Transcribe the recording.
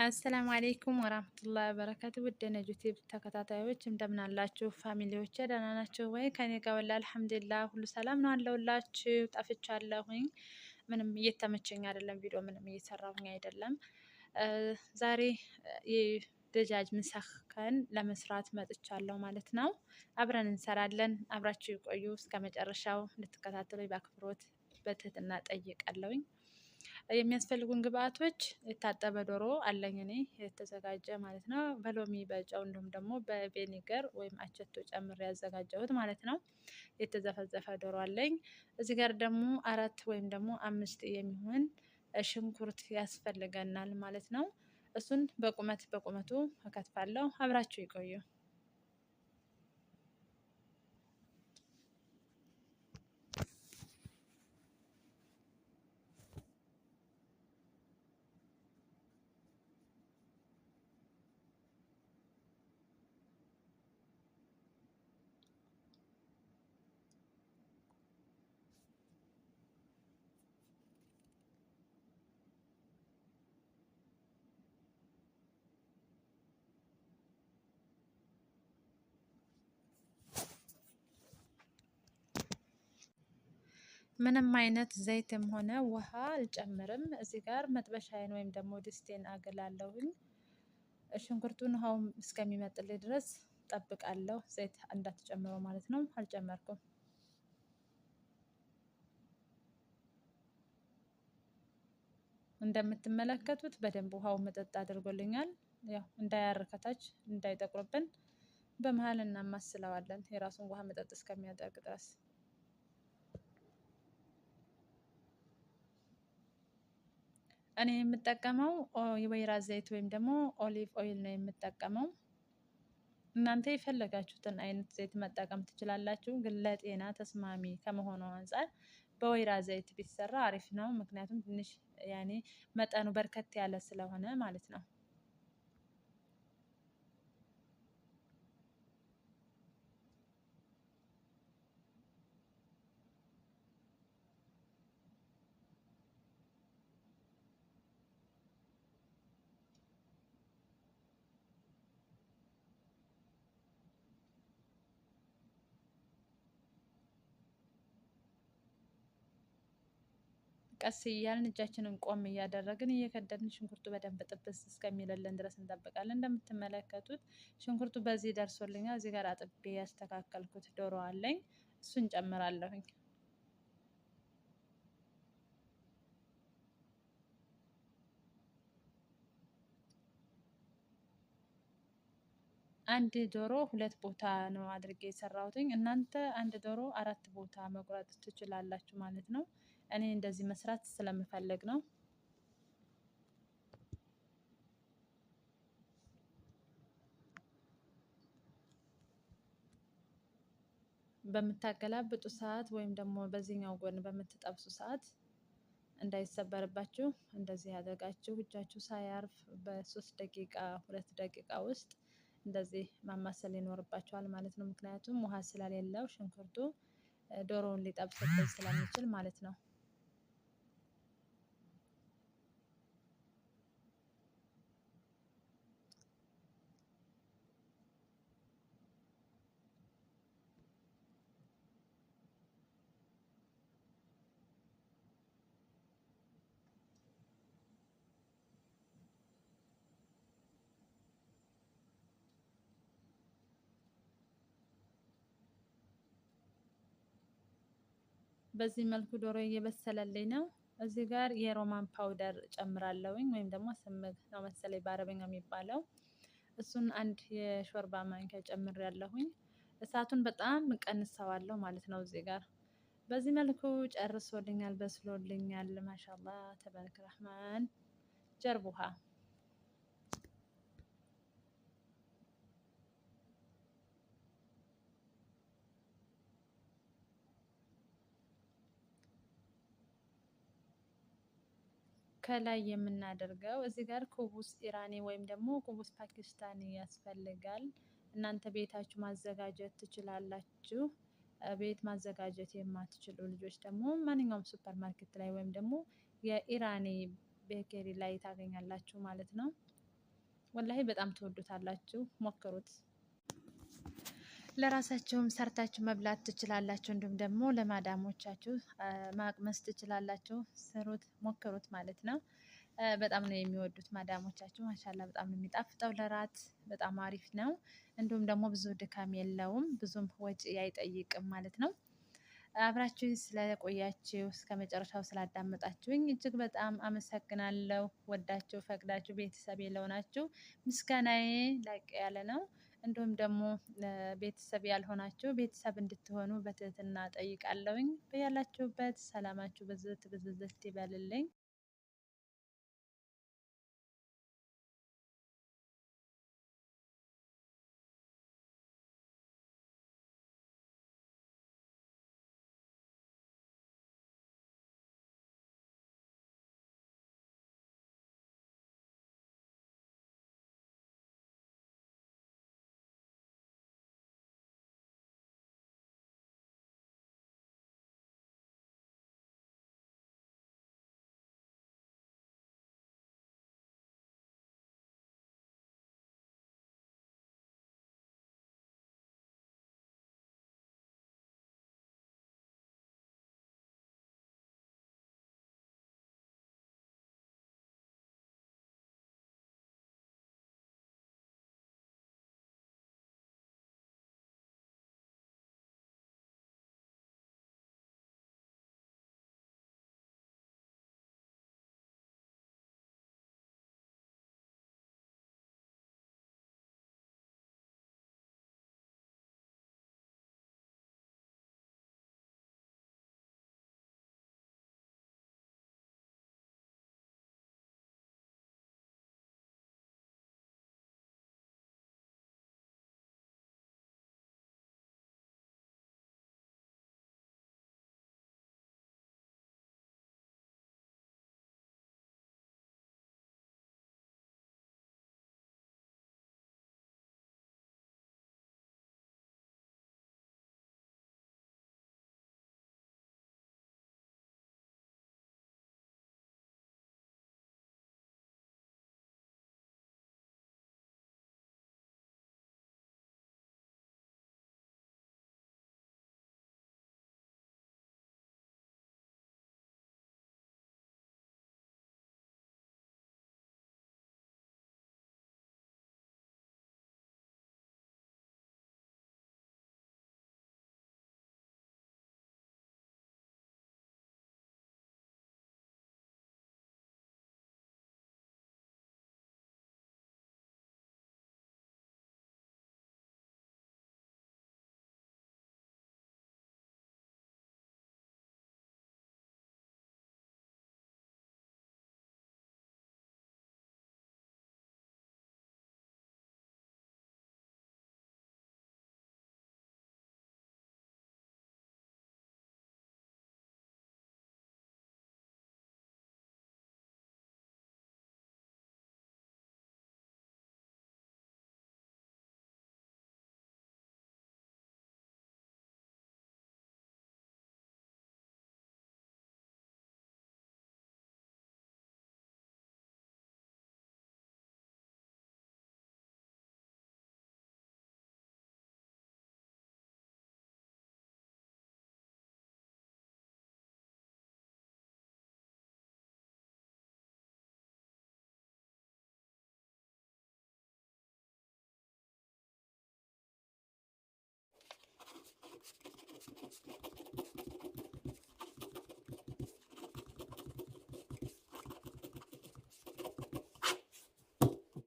አሰላሙ አሌይኩም ወራህመቱላሂ ወበረካቱ። ውድ የነጁ ቲዩብ ተከታታዮች እንደምን አላችሁ? ፋሚሊዎቼ ደህና ናቸው ወይ? ከኔ ጋር ወላሂ አልሐምዱሊላህ ሁሉ ሰላም ነው አለሁላችሁ። ጠፍቻለሁኝ። ምንም እየተመቸኝ አይደለም። ቪዲዮ ምንም እየሰራሁኝ አይደለም። ዛሬ የደጃጅ ምሰከን ለመስራት መጥቻለሁ ማለት ነው። አብረን እንሰራለን። አብራችሁ ይቆዩ እስከ መጨረሻው እንድትከታተሉ በአክብሮት በትህትና ጠይቃለሁኝ። የሚያስፈልጉን ግብአቶች የታጠበ ዶሮ አለኝ እኔ የተዘጋጀ ማለት ነው። በሎሚ በጨው እንዲሁም ደግሞ በቬኒገር ወይም አቸቶ ጨምሬ ያዘጋጀሁት ማለት ነው። የተዘፈዘፈ ዶሮ አለኝ። እዚህ ጋር ደግሞ 4 ወይም ደግሞ 5 የሚሆን ሽንኩርት ያስፈልገናል ማለት ነው። እሱን በቁመቱ እከትፋለሁ። አብራችሁ ይቆዩ። ምንም አይነት ዘይትም ሆነ ውሃ አልጨምርም። እዚህ ጋር መጥበሻዬን ወይም ደግሞ ድስቴን አገላለሁኝ። ሽንኩርቱን ውሃው እስከሚመጥልኝ ድረስ ጠብቃለሁ። ዘይት እንዳትጨምረው ማለት ነው። አልጨመርኩም። እንደምትመለከቱት በደንብ ውሃው መጠጥ አድርጎልኛል። ያው እንዳያር ከታች እንዳይጠቁርብን በመሀል እናማስለዋለን የራሱን ውሃ መጠጥ እስከሚያደርግ ድረስ። እኔ የምጠቀመው የወይራ ዘይት ወይም ደግሞ ኦሊቭ ኦይል ነው የምጠቀመው። እናንተ የፈለጋችሁትን አይነት ዘይት መጠቀም ትችላላችሁ፣ ግን ለጤና ተስማሚ ከመሆኑ አንፃር በወይራ ዘይት ቢሰራ አሪፍ ነው። ምክንያቱም ትንሽ ያኔ መጠኑ በርከት ያለ ስለሆነ ማለት ነው። ቀስ እያልን እጃችንን ቆም እያደረግን እየከደንን ሽንኩርቱ በደንብ ጥብስ እስከሚልልን ድረስ እንጠብቃለን። እንደምትመለከቱት ሽንኩርቱ በዚህ ደርሶልኛል። እዚህ ጋር አጥቤ ያስተካከልኩት ዶሮ አለኝ። እሱን ጨምራለሁኝ። አንድ ዶሮ 2 ቦታ ነው አድርጌ የሰራሁትኝ። እናንተ አንድ ዶሮ 4 ቦታ መቁረጥ ትችላላችሁ ማለት ነው። እኔ እንደዚህ መስራት ስለምፈልግ ነው። በምታገላብጡ ሰዓት ወይም ደግሞ በዚህኛው ጎን በምትጠብሱ ሰዓት እንዳይሰበርባችሁ እንደዚህ ያደርጋችሁ እጃችሁ ሳያርፍ በ3 ደቂቃ 2 ደቂቃ ውስጥ እንደዚህ ማማሰል ይኖርባችኋል ማለት ነው። ምክንያቱም ውሃ ስለሌለው ሽንኩርቱ ዶሮውን ሊጠብስብን ስለሚችል ማለት ነው። በዚህ መልኩ ዶሮ እየበሰለልኝ ነው። እዚህ ጋር የሮማን ፓውደር ጨምራለሁኝ ወይም ደግሞ ስምግ ነው መሰለኝ በአረበኛ የሚባለው። እሱን 1 የሾርባ ማንኪያ ጨምሬያለሁኝ። እሳቱን በጣም ቀንሰዋለሁ ማለት ነው። እዚህ ጋር በዚህ መልኩ ጨርሶልኛል፣ በስሎልኛል። ማሻአላህ ተባረክ ረህማን። ጀርቡሃ ከላይ የምናደርገው እዚህ ጋር ኩቡስ ኢራኒ ወይም ደግሞ ኩቡስ ፓኪስታኒ ያስፈልጋል። እናንተ ቤታችሁ ማዘጋጀት ትችላላችሁ። ቤት ማዘጋጀት የማትችሉ ልጆች ደግሞ ማንኛውም ሱፐር ማርኬት ላይ ወይም ደግሞ የኢራኒ ቤከሪ ላይ ታገኛላችሁ ማለት ነው። ወላሂ በጣም ትወዱታላችሁ። ሞክሩት። ለራሳቸውም ሰርታችሁ መብላት ትችላላችሁ። እንዲሁም ደግሞ ለማዳሞቻችሁ ማቅመስ ትችላላችሁ። ስሩት፣ ሞክሩት ማለት ነው። በጣም ነው የሚወዱት ማዳሞቻችሁ። ማሻላ በጣም ነው የሚጣፍጠው። ለራት በጣም አሪፍ ነው። እንዲሁም ደግሞ ብዙ ድካም የለውም፣ ብዙም ወጪ አይጠይቅም ማለት ነው። አብራችሁ ስለቆያችሁ እስከ መጨረሻው ስላዳመጣችሁኝ እጅግ በጣም አመሰግናለሁ። ወዳችሁ ፈቅዳችሁ ቤተሰብ የለውናችሁ ምስጋናዬ ላቅ ያለ ነው። እንዲሁም ደግሞ ቤተሰብ ያልሆናችሁ ቤተሰብ እንድትሆኑ በትህትና ጠይቃለሁኝ። በያላችሁበት ሰላማችሁ ብዝት ብዝዝት ይበልልኝ።